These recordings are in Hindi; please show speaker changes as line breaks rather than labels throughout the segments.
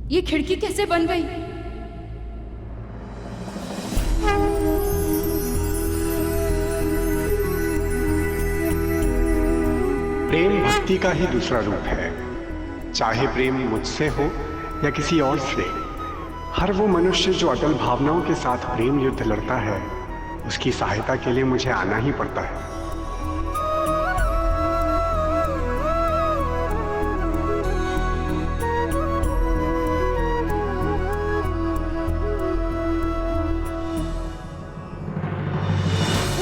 ये खिड़की कैसे बन गई?
प्रेम भक्ति का ही दूसरा रूप है। चाहे प्रेम मुझसे हो या किसी और से, हर वो मनुष्य जो अटल भावनाओं के साथ प्रेम युद्ध लड़ता है, उसकी सहायता के लिए मुझे आना ही पड़ता है।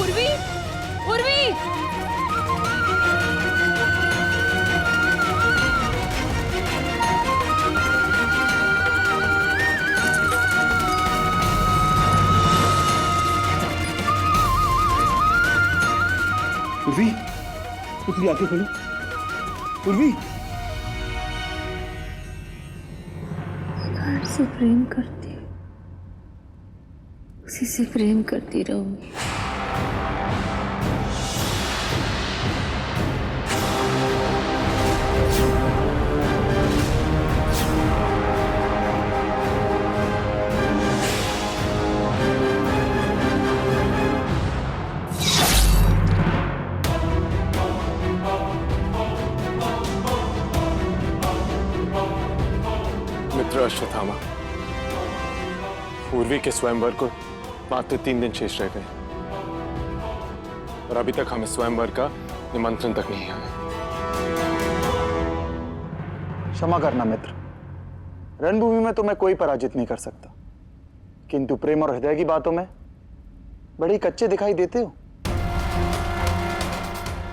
उर्वी, उर्वी!
उर्वी, उर्वी आंखें खोलो। उर्वी,
प्यार से प्रेम करती हूँ, उसी से प्रेम करती रहूंगी।
मित्र अश्वत्थामा, उर्वी के स्वयंवर को मात्र 3 दिन शेष रह गए और अभी तक हमें स्वयंवर का निमंत्रण तक नहीं आया।
क्षमा करना मित्र, रणभूमि में तो मैं कोई पराजित नहीं कर सकता, किंतु प्रेम और हृदय की बातों में बड़े कच्चे दिखाई देते हो।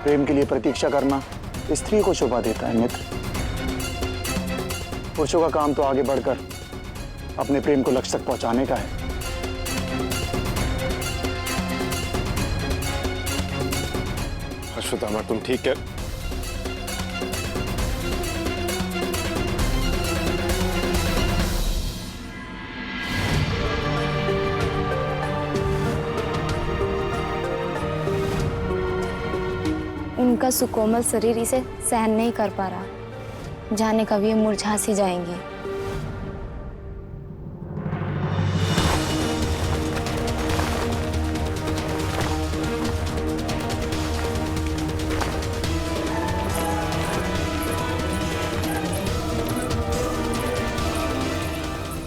प्रेम के लिए प्रतीक्षा करना स्त्री को शोभा देता है मित्र। पुरुषों का काम तो आगे बढ़कर अपने प्रेम को लक्ष्य तक पहुंचाने का है।
अश्वत्थामा, तुम ठीक है?
उनका सुकोमल शरीर इसे सहन नहीं कर पा रहा, जाने कभी ये मुरझा सी जाएंगी।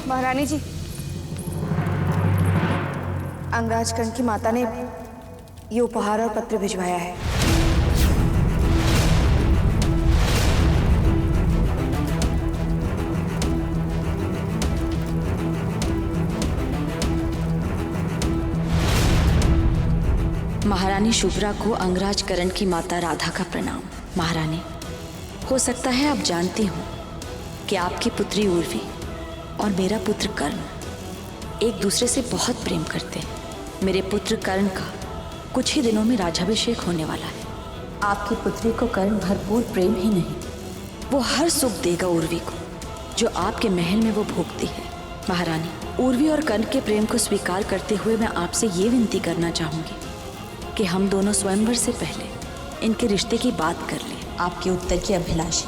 महारानी जी, अंगराजकर्ण की माता ने ये उपहार और पत्र भिजवाया है।
महारानी शुभ्रा को अंगराजकर्ण की माता राधा का प्रणाम। महारानी, हो सकता है आप जानती हो कि आपकी पुत्री उर्वी और मेरा पुत्र कर्ण एक दूसरे से बहुत प्रेम करते हैं। मेरे पुत्र कर्ण का कुछ ही दिनों में राज्याभिषेक होने वाला है। आपकी पुत्री को कर्ण भरपूर प्रेम ही नहीं, वो हर सुख देगा उर्वी को जो आपके महल में वो भोगती है। महारानी, उर्वी और कर्ण के प्रेम को स्वीकार करते हुए मैं आपसे ये विनती करना चाहूंगी कि हम दोनों स्वयंवर से पहले इनके रिश्ते की बात कर लें। आपके उत्तर की अभिलाषी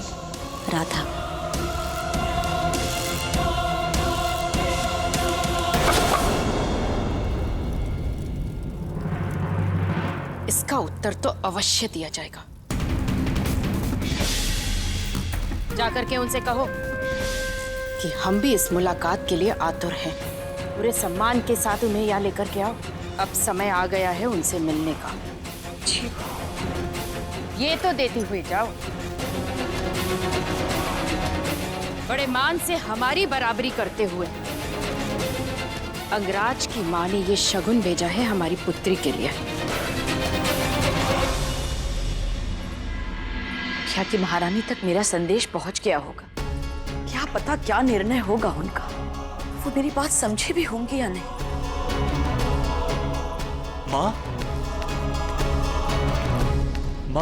राधा।
इसका उत्तर तो अवश्य दिया जाएगा। जाकर के उनसे कहो कि हम भी इस मुलाकात के लिए आतुर हैं। पूरे सम्मान के साथ उन्हें यहाँ लेकर के आओ। अब समय आ गया है उनसे मिलने का। ये तो देती हुई जाओ। बड़े मान से हमारी बराबरी करते हुए अंगराज की माँ ने ये शगुन भेजा है हमारी पुत्री के लिए।
क्या कि महारानी तक मेरा संदेश पहुंच गया होगा? क्या पता क्या निर्णय होगा उनका? वो मेरी बात समझे भी होंगी या नहीं?
माँ,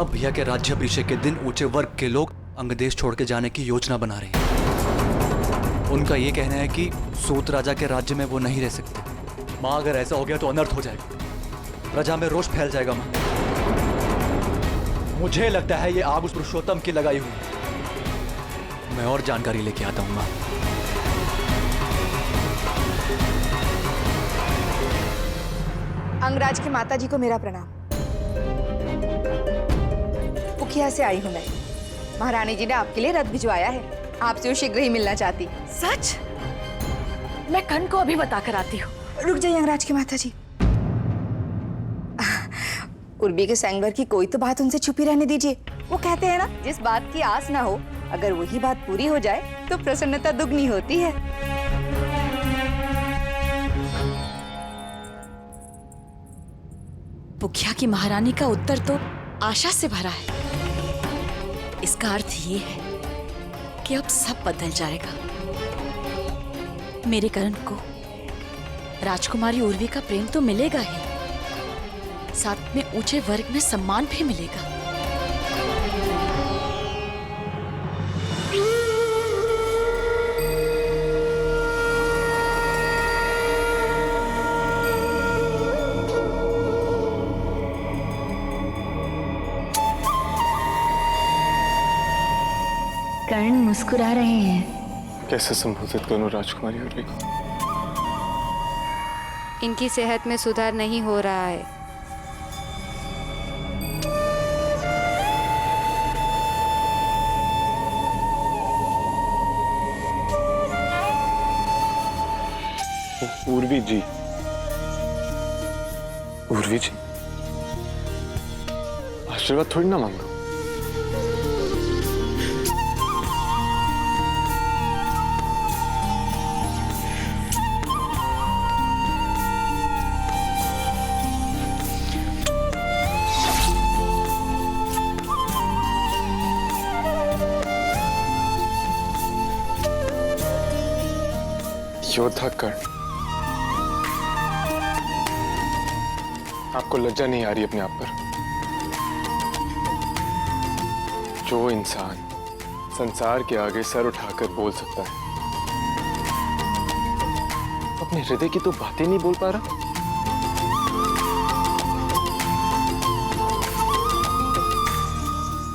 भैया के राज्याभिषेक के दिन ऊंचे वर्ग के लोग अंगदेश छोड़ के जाने की योजना बना रहे हैं। उनका ये कहना है कि सूत राजा के राज्य में वो नहीं रह सकते। माँ, अगर ऐसा हो गया तो अनर्थ हो जाएगा, प्रजा में रोष फैल जाएगा। माँ, मुझे लगता है ये आग उस पुरुषोत्तम की लगाई हुई है। मैं और जानकारी लेके आता हूँ माँ।
अंगराज की माता जी को मेरा प्रणाम। पुखिया से आई हूं मैं। महारानी जी ने आपके लिए रथ भिजवाया है। आपसे वो शीघ्र ही मिलना चाहती।
सच? मैं कर्ण को अभी बता कर आती हूँ।
रुक जाइए अंगराज की माता जी। उर्वी के स्वयंवर की कोई तो बात उनसे छुपी रहने दीजिए। वो कहते हैं ना, जिस बात की आस ना हो, अगर वही बात पूरी हो जाए तो प्रसन्नता दुगनी होती है।
पुखिया की महारानी का उत्तर तो आशा से भरा है। इसका अर्थ ये है कि अब सब बदल जाएगा। मेरे कर्ण को राजकुमारी उर्वी का प्रेम तो मिलेगा ही, साथ में ऊंचे वर्ग में सम्मान भी मिलेगा।
कर्ण मुस्कुरा रहे हैं।
कैसे संबोधित करूं राजकुमारी उर्वी को?
इनकी सेहत में सुधार नहीं हो रहा है।
उर्वी जी, उर्वी जी, आशीर्वाद थोड़ी ना मांगो। योद्धा कर्ण, आपको लज्जा नहीं आ रही अपने आप पर? जो इंसान संसार के आगे सर उठाकर बोल सकता है, अपने हृदय की तो बातें नहीं बोल पा रहा।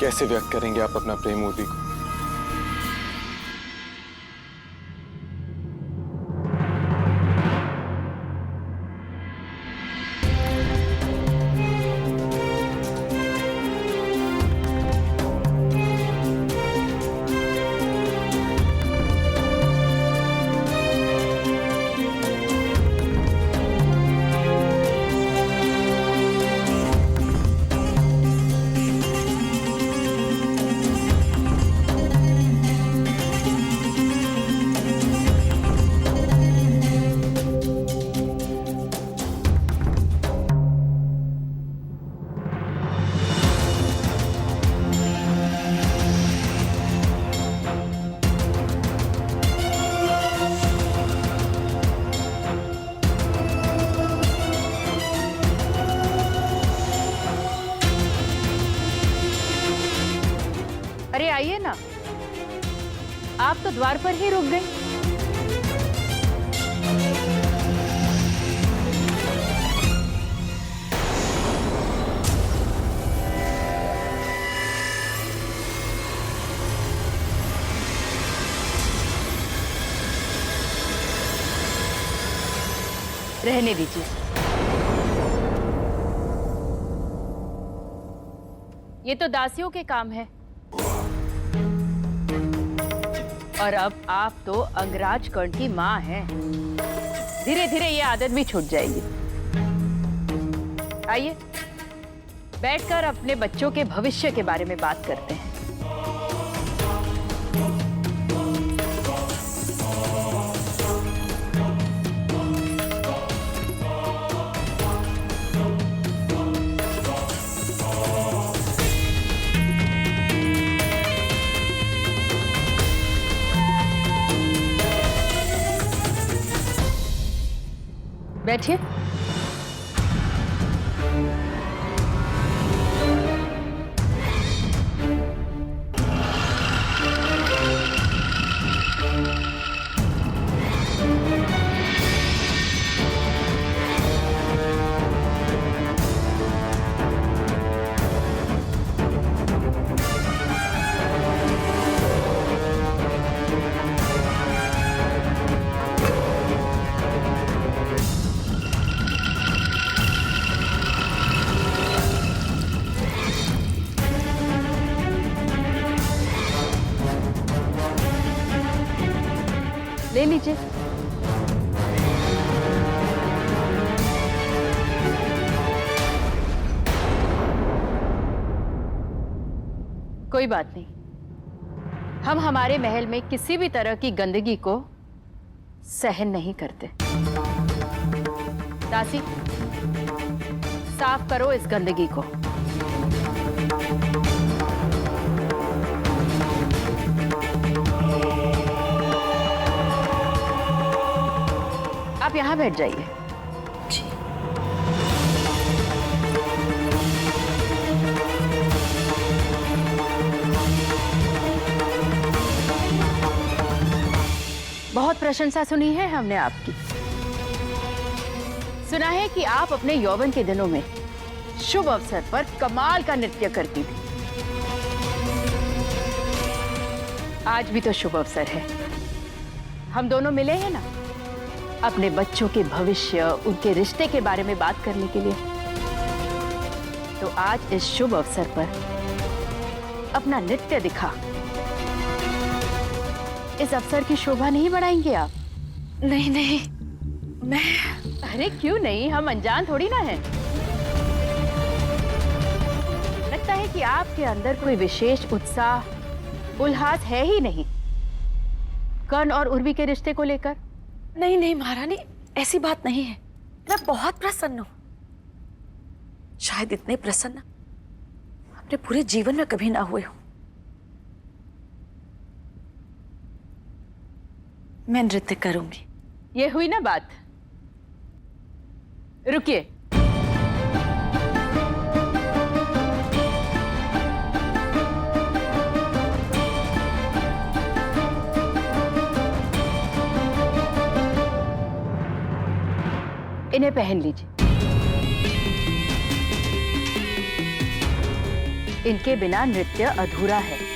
कैसे व्यक्त करेंगे आप अपना प्रेम उर्वी को?
अरे आइए ना, आप तो द्वार पर ही रुक गई। रहने दीजिए, ये तो दासियों के काम है। और अब आप तो अंगराज कर्ण की माँ हैं। धीरे धीरे ये आदत भी छूट जाएगी। आइए, बैठकर अपने बच्चों के भविष्य के बारे में बात करते हैं। बैठिए। ले लीजिए। कोई बात नहीं, हम हमारे महल में किसी भी तरह की गंदगी को सहन नहीं करते। दासी, साफ करो इस गंदगी को। आप यहां बैठ जाइए। बहुत प्रशंसा सुनी है हमने आपकी। सुना है कि आप अपने यौवन के दिनों में शुभ अवसर पर कमाल का नृत्य करती थी। आज भी तो शुभ अवसर है, हम दोनों मिले हैं ना, अपने बच्चों के भविष्य, उनके रिश्ते के बारे में बात करने के लिए। तो आज इस शुभ अवसर पर अपना नृत्य दिखा इस अवसर की शोभा नहीं बढ़ाएंगे आप?
नहीं नहीं, मैं...
अरे क्यों नहीं, हम अनजान थोड़ी ना हैं। लगता है कि आपके अंदर कोई विशेष उत्साह, उल्लास है ही नहीं कर्ण और उर्वी के रिश्ते को लेकर।
नहीं नहीं महारानी, ऐसी बात नहीं है। मैं बहुत प्रसन्न हूं, शायद इतने प्रसन्न अपने पूरे जीवन में कभी ना हुए हूं। मैं नृत्य करूंगी।
ये हुई ना बात। रुकिए, इन्हें पहन लीजिए। इनके बिना नृत्य अधूरा है।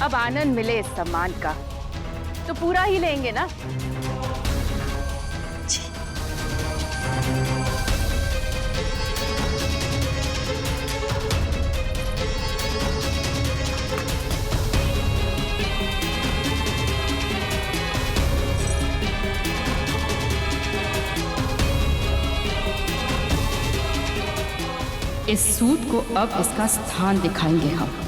अब आनंद मिले इस सम्मान का तो पूरा ही लेंगे ना। इस सूट को अब इसका स्थान दिखाएंगे हम।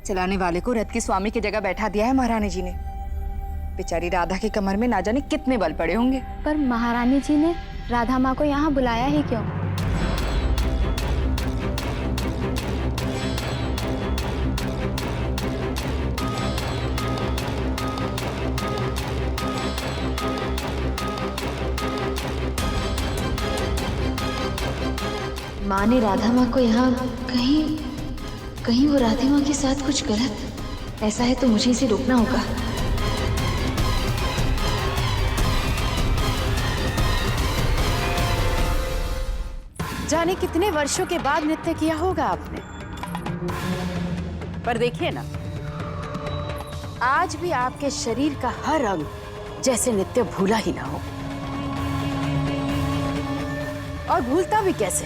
चलाने वाले को रथ की स्वामी की जगह बैठा दिया है महारानी जी ने। बेचारी राधा की कमर में ना जाने कितने बल पड़े होंगे।
पर महारानी जी ने राधा माँ को यहाँ बुलाया ही क्यों?
माँ ने राधा माँ को यहाँ कहीं वो राधा माँ के साथ कुछ गलत ऐसा है तो मुझे इसे रोकना होगा।
जाने कितने वर्षों के बाद नृत्य किया होगा आपने, पर देखिए ना, आज भी आपके शरीर का हर अंग जैसे नृत्य भूला ही ना हो। और भूलता भी कैसे?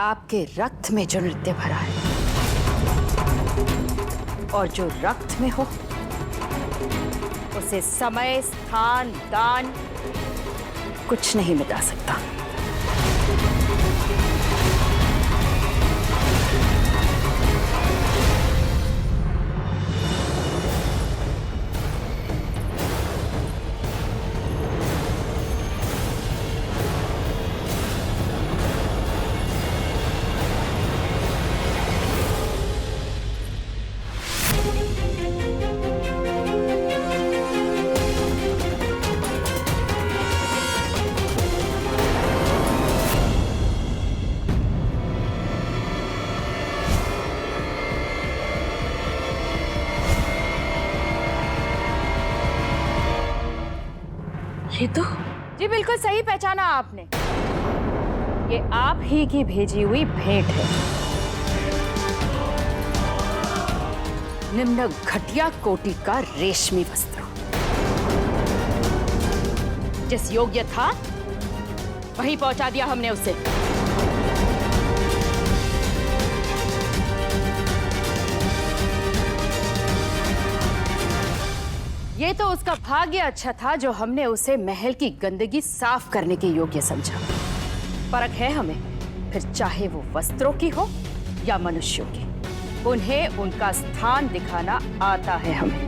आपके रक्त में जो नृत्य भरा है, और जो रक्त में हो उसे समय, स्थान, दान कुछ नहीं मिटा सकता।
ये तो
जी बिल्कुल सही पहचाना आपने। ये आप ही की भेजी हुई भेंट है। निम्न घटिया कोटि का रेशमी वस्त्र, जिस योग्य था वहीं पहुंचा दिया हमने उसे। ये तो उसका भाग्य अच्छा था जो हमने उसे महल की गंदगी साफ करने के योग्य समझा। फर्क है हमें, फिर चाहे वो वस्त्रों की हो या मनुष्यों की, उन्हें उनका स्थान दिखाना आता है हमें।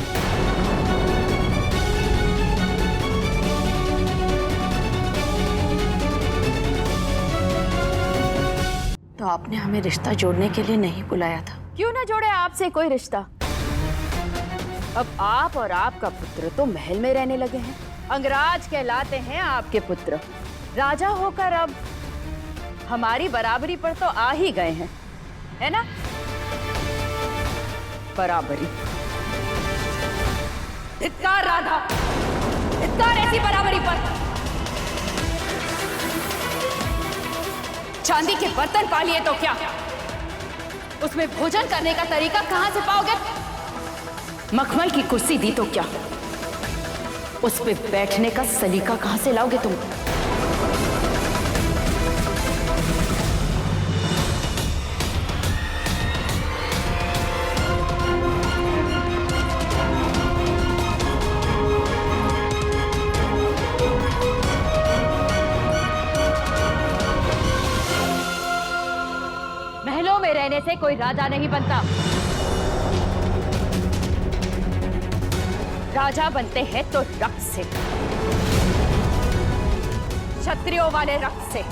तो आपने हमें रिश्ता जोड़ने के लिए नहीं बुलाया था?
क्यों ना जोड़े आपसे कोई रिश्ता। अब आप और आपका पुत्र तो महल में रहने लगे हैं। अंगराज कहलाते हैं आपके पुत्र। राजा होकर अब हमारी बराबरी पर तो आ ही गए हैं, है ना? बराबरी। धिक्कार राधा, धिक्कार ऐसी बराबरी पर। चांदी के बर्तन पा लिए तो क्या, उसमें भोजन करने का तरीका कहां से पाओगे? मखमल की कुर्सी दी तो क्या, उस पे बैठने का सलीका कहां से लाओगे तुम? महलों में रहने से कोई राजा नहीं बनता। राजा बनते हैं तो रक्त से, क्षत्रियों वाले रक्त से,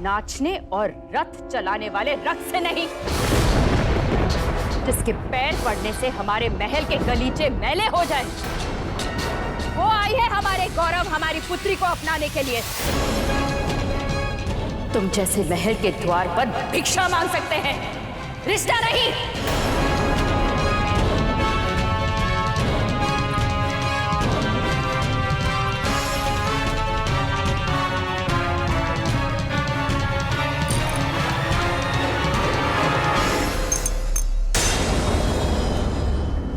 नाचने और रथ चलाने वाले रक्त से नहीं, जिसके पैर पड़ने से हमारे महल के गलीचे मैले हो जाए। वो आई है हमारे गौरव, हमारी पुत्री को अपनाने के लिए। तुम जैसे महल के द्वार पर भिक्षा मांग सकते हैं, रिश्ता नहीं।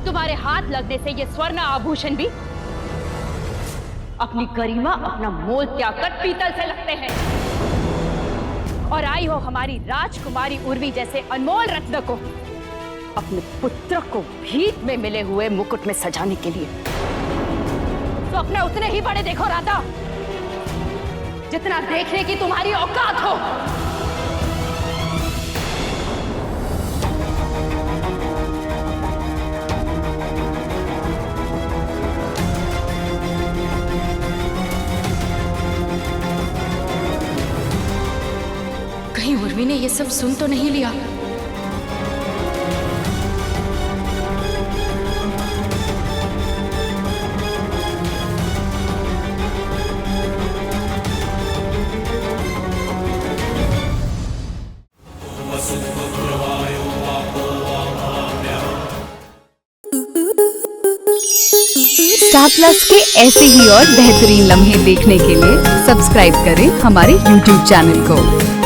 तुम्हारे हाथ लगने से ये स्वर्ण आभूषण भी अपनी गरिमा, अपना मोल त्याग कर पीतल से लगते हैं। और आई हो हमारी राजकुमारी उर्वी जैसे अनमोल रत्न को अपने पुत्र को भीख में मिले हुए मुकुट में सजाने के लिए, तो अपने उतने ही बड़े देखो राधा, जितना देखने की तुम्हारी औकात हो।
कहीं उर्वी ने ये सब सुन तो नहीं लिया?
स्टार प्लस के ऐसे ही और बेहतरीन लम्हे देखने के लिए सब्सक्राइब करें हमारे YouTube चैनल को।